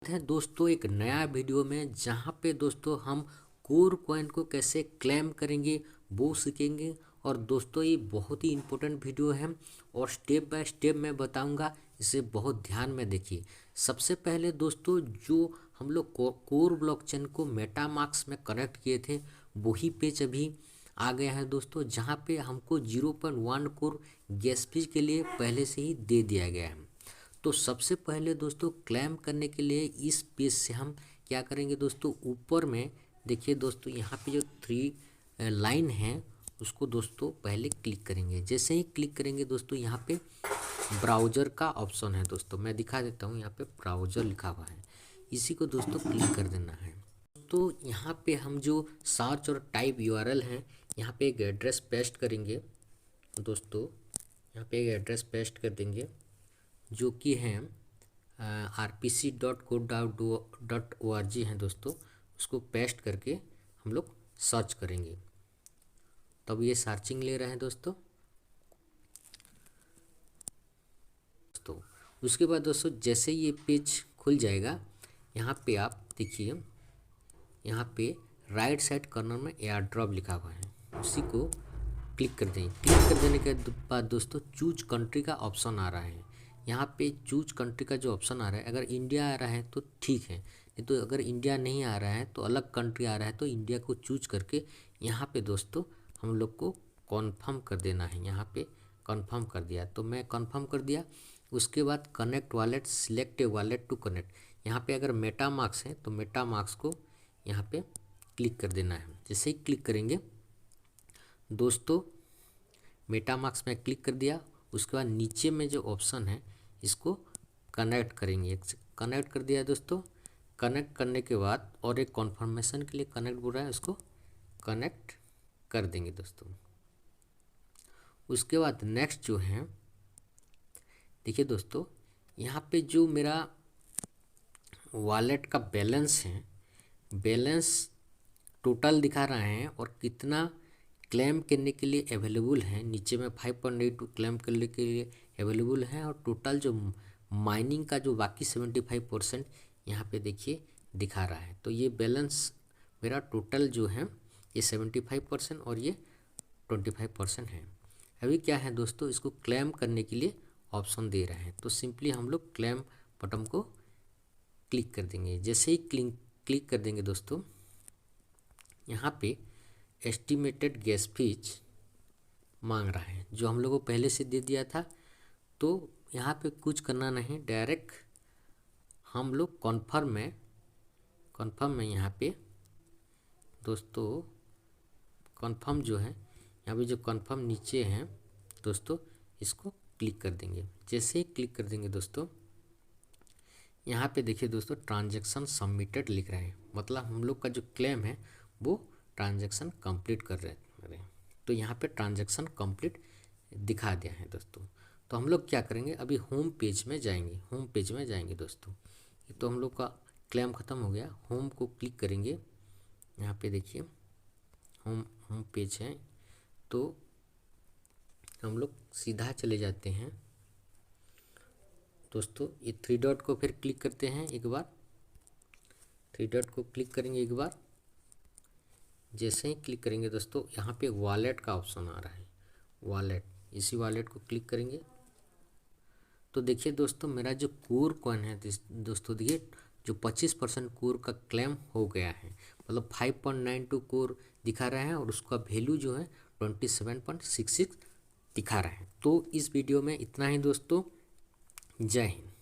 है दोस्तों एक नया वीडियो में, जहाँ पे दोस्तों हम कोर कॉइन को कैसे क्लेम करेंगे वो सीखेंगे। और दोस्तों ये बहुत ही इम्पोर्टेंट वीडियो है और स्टेप बाय स्टेप मैं बताऊंगा, इसे बहुत ध्यान में देखिए। सबसे पहले दोस्तों जो हम लोग कोर ब्लॉकचेन को मेटामास्क में कनेक्ट किए थे वही पेज अभी आ गया है दोस्तों, जहाँ पे हमको 0.1 कोर गैस फीस के लिए पहले से ही दे दिया गया है। तो सबसे पहले दोस्तों क्लेम करने के लिए इस पेज से हम क्या करेंगे दोस्तों, ऊपर में देखिए दोस्तों यहाँ पे जो 3 लाइन है उसको दोस्तों पहले क्लिक करेंगे। जैसे ही क्लिक करेंगे दोस्तों यहाँ पे ब्राउज़र का ऑप्शन है दोस्तों, मैं दिखा देता हूँ। यहाँ पे ब्राउज़र लिखा हुआ है, इसी को दोस्तों क्लिक कर देना है। तो यहाँ पे हम जो सर्च और टाइप यूआरएल है, यहाँ पे एक एड्रेस पेस्ट करेंगे दोस्तों। यहाँ पे एक एड्रेस पेस्ट कर देंगे जो कि है rpc.code.org है दोस्तों। उसको पेस्ट करके हम लोग सर्च करेंगे, तब ये सर्चिंग ले रहे हैं दोस्तों। उसके बाद दोस्तों जैसे ये पेज खुल जाएगा, यहाँ पे आप देखिए, यहाँ पे राइट साइड कॉर्नर में एयर ड्रॉप लिखा हुआ है, उसी को क्लिक कर देंगे। क्लिक कर देने के बाद दोस्तों चूज कंट्री का ऑप्शन आ रहा है। यहाँ पे चूज कंट्री का जो ऑप्शन आ रहा है, अगर इंडिया आ रहा है तो ठीक है, नहीं तो अगर इंडिया नहीं आ रहा है तो अलग कंट्री आ रहा है तो इंडिया को चूज करके यहाँ पे दोस्तों हम लोग को कन्फर्म कर देना है। यहाँ पे कन्फर्म कर दिया, तो मैं कन्फर्म कर दिया। उसके बाद connect wallet, select a wallet to connect. यहाँ पे अगर मेटामास्क है तो मेटामास्क को यहाँ पे क्लिक कर देना है। जैसे ही क्लिक करेंगे दोस्तों, मेटामास्क में क्लिक कर दिया। उसके बाद नीचे में जो ऑप्शन है इसको कनेक्ट करेंगे। कनेक्ट कर दिया दोस्तों। कनेक्ट करने के बाद और एक कॉन्फर्मेशन के लिए कनेक्ट बोल रहा है, उसको कनेक्ट कर देंगे दोस्तों। उसके बाद नेक्स्ट जो है देखिए दोस्तों, यहाँ पे जो मेरा वॉलेट का बैलेंस है, बैलेंस टोटल दिखा रहा है और कितना क्लेम करने के लिए अवेलेबल है। नीचे में 5.82 क्लेम करने के लिए अवेलेबल है और टोटल जो माइनिंग का जो बाकी 75% यहाँ पे देखिए दिखा रहा है। तो ये बैलेंस मेरा टोटल जो है ये 75% और ये 25% है। अभी क्या है दोस्तों, इसको क्लेम करने के लिए ऑप्शन दे रहे हैं, तो सिंपली हम लोग क्लेम बटन को क्लिक कर देंगे। जैसे ही क्लिक कर देंगे दोस्तों, यहाँ पे एस्टिमेटेड गैस फीस मांग रहा है जो हम लोग को पहले से दे दिया था। तो यहाँ पे कुछ करना नहीं, डायरेक्ट हम लोग कन्फर्म में यहाँ पे दोस्तों कन्फर्म जो है, यहाँ पे जो कन्फर्म नीचे है दोस्तों, इसको क्लिक कर देंगे। जैसे ही क्लिक कर देंगे दोस्तों, यहाँ पे देखिए दोस्तों ट्रांजैक्शन सबमिटेड लिख रहे हैं, मतलब हम लोग का जो क्लेम है वो ट्रांजैक्शन कंप्लीट कर रहे हैं। तो यहाँ पे ट्रांजैक्शन कंप्लीट दिखा दिया है दोस्तों। तो हम लोग क्या करेंगे, अभी होम पेज में जाएंगे दोस्तों। ये तो हम लोग का क्लेम ख़त्म हो गया। होम को क्लिक करेंगे, यहाँ पे देखिए होम पेज है, तो हम लोग सीधा चले जाते हैं दोस्तों। ये 3 डॉट को फिर क्लिक करते हैं एक बार, 3 डॉट को क्लिक करेंगे एक बार। जैसे ही क्लिक करेंगे दोस्तों, यहाँ पे वॉलेट का ऑप्शन आ रहा है, वॉलेट, इसी वॉलेट को क्लिक करेंगे। तो देखिए दोस्तों मेरा जो कोर कॉइन है दोस्तों, देखिए जो 25% कोर का क्लेम हो गया है, मतलब 5.92 कोर दिखा रहा है और उसका वैल्यू जो है 27.66 दिखा रहा है। तो इस वीडियो में इतना ही दोस्तों, जय हिंद।